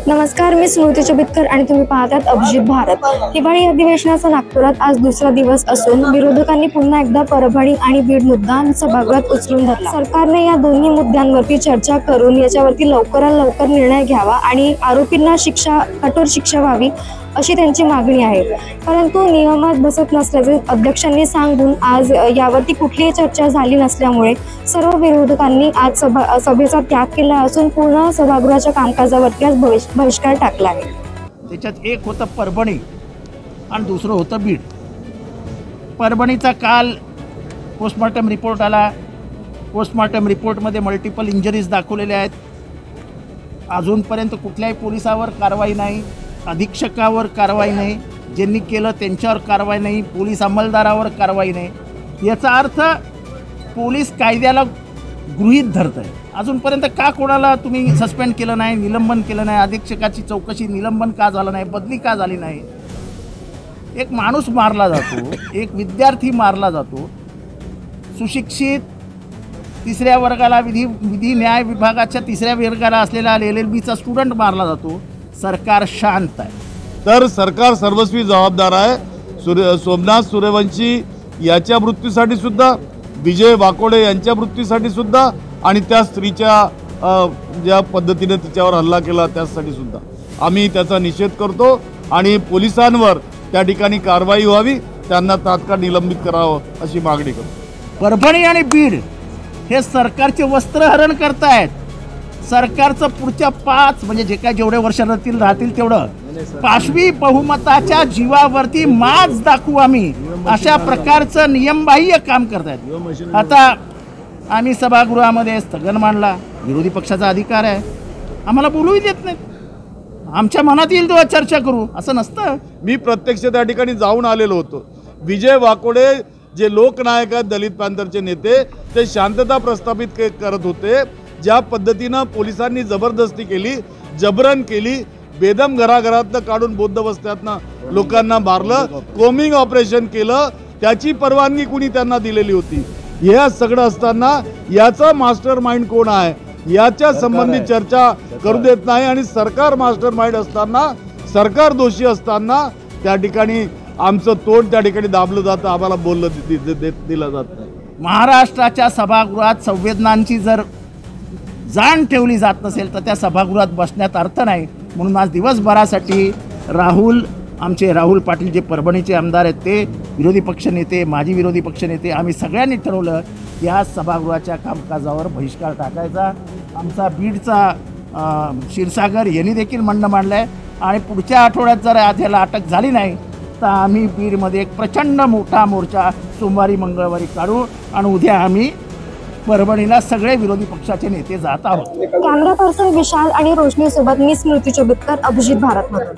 नमस्कार, मी स्मृती चुबितकर आणि तुम्ही पाहतात अभिजित भारत। हिवाळी अधिवेशनाचा नागपुरात आज दुसरा दिवस असून विरोधकांनी पुन्हा एकदा परभणी आणि बीड मुद्दा सभागृहात उचलून धरला। सरकारने या दोन्ही मुद्द्यांवरती चर्चा करून याच्यावरती लवकरात लवकर निर्णय घ्यावा आणि आरोपींना कठोर शिक्षा व्हावी अशी त्यांची मागणी आहे। परंतु नियमात बसत नसल्याचे अध्यक्षांनी सांगून आज यावरती कुठलीही चर्चा झाली नसल्यामुळे सर्व विरोधकांनी आज सभेचा त्याग केला असून पूर्ण सभागृहाच्या कामकाजावरती आज बहिष्कार टाकला आहे। त्याच्यात एक होतं परभणी आणि दुसरं होतं बीड। परभणीचा काल पोस्टमॉर्टम रिपोर्ट आला। पोस्टमॉर्टम रिपोर्टमध्ये मल्टिपल इंजरीज दाखवलेल्या आहेत। अजूनपर्यंत कुठल्याही पोलिसावर कारवाई नाही, अधीक्षकावर कारवाई नाही, ज्यांनी केलं त्यांच्यावर कारवाई नाही, पोलीस अंमलदारावर कारवाई नाही। याचा अर्थ पोलीस कायद्याला गृहीत धरत आहे। अजूनपर्यंत का कोणाला तुम्ही सस्पेंड केलं नाही, निलंबन केलं नाही, अधीक्षकाची चौकशी निलंबन का झालं नाही, बदली का झाली नाही? एक माणूस मारला जातो, एक विद्यार्थी मारला जातो, सुशिक्षित तिसऱ्या वर्गाला विधी न्याय विभागाच्या तिसऱ्या वर्गाला असलेला LLBचा स्टुडंट मारला जातो। सरकार शांत आहे, तर सरकार सर्वस्वी जबाबदार आहे। सोमनाथ सूर्यवंशी याच्या मृत्यूसाठी सुद्धा, विजय वाकोडे यांच्या मृत्यूसाठी सुद्धा आणि त्या स्त्रीच्या ज्या पद्धतीने तिच्यावर हल्ला केला त्यासाठी सुद्धा आम्ही त्याचा निषेध करतो आणि पोलिसांवर त्या ठिकाणी कारवाई व्हावी, त्यांना तात्काळ निलंबित करावं अशी मागणी करतो। परभणी आणि बीड हे सरकारचे वस्त्रहरण करतायत। सरकारचं पुढच्या 5 म्हणजे जे काय जेवढे वर्ष राहतील तेवढं पाशवी बहुमताच्या जीवावरती माज दाखवू आम्ही, अशा प्रकारचं नियमबाह्य काम करतायत। आता आम्ही सभागृहामध्ये स्थगन मांडला, विरोधी पक्षाचा अधिकार आहे, आम्हाला बोलूही देत नाहीत। आमच्या मनात येईल तेव्हा चर्चा करू असं नसतं। मी प्रत्यक्ष त्या ठिकाणी जाऊन आलेलो होतो। विजय वाकोडे जे लोकनायक आहेत, दलित पॅंथरचे नेते, ते शांतता प्रस्थापित करत होते। ज्या पद्धतीनं पोलिसांनी जबरदस्ती केली, जबरन केली, बेदम घराघरातनं काढून बौद्ध वस्त्यातनं लोकांना मारलं, कोमिंग ऑपरेशन केलं, त्याची परवानगी कुणी त्यांना दिलेली होती? हे सगळं असताना याचा मास्टर माइंड कोण आहे याच्या संबंधित चर्चा करू देत नाही आणि सरकार मास्टर माइंड असताना, सरकार दोषी असताना त्या ठिकाणी आमचं तोंड त्या ठिकाणी दाबलं जातं, आम्हाला बोललं दिलं जात नाही। महाराष्ट्राच्या सभागृहात संवेदनांची जर जाण ठेवली जात नसेल तर त्या सभागृहात बसण्यात अर्थ नाही। म्हणून आज दिवसभरासाठी आमचे राहुल पाटील जे परभणीचे आमदार आहेत, ते विरोधी पक्षनेते, माजी विरोधी पक्षनेते, आम्ही सगळ्यांनी ठरवलं या सभागृहाच्या कामकाजावर बहिष्कार टाकायचा। आमचा बीडचा क्षीरसागर यांनी देखील म्हणणं मांडलं आहे आणि पुढच्या आठवड्यात जर याला अटक झाली नाही तर आम्ही बीडमध्ये एक प्रचंड मोठा मोर्चा सोमवारी मंगळवारी काढू आणि उद्या आम्ही परभणीला सगळे विरोधी पक्षाचे नेते जात आहोत। कॅमेरा पर्सन विशाल आणि रोशनी सोबत मी स्मृती चुबितकर, अभिजित भारत मधून।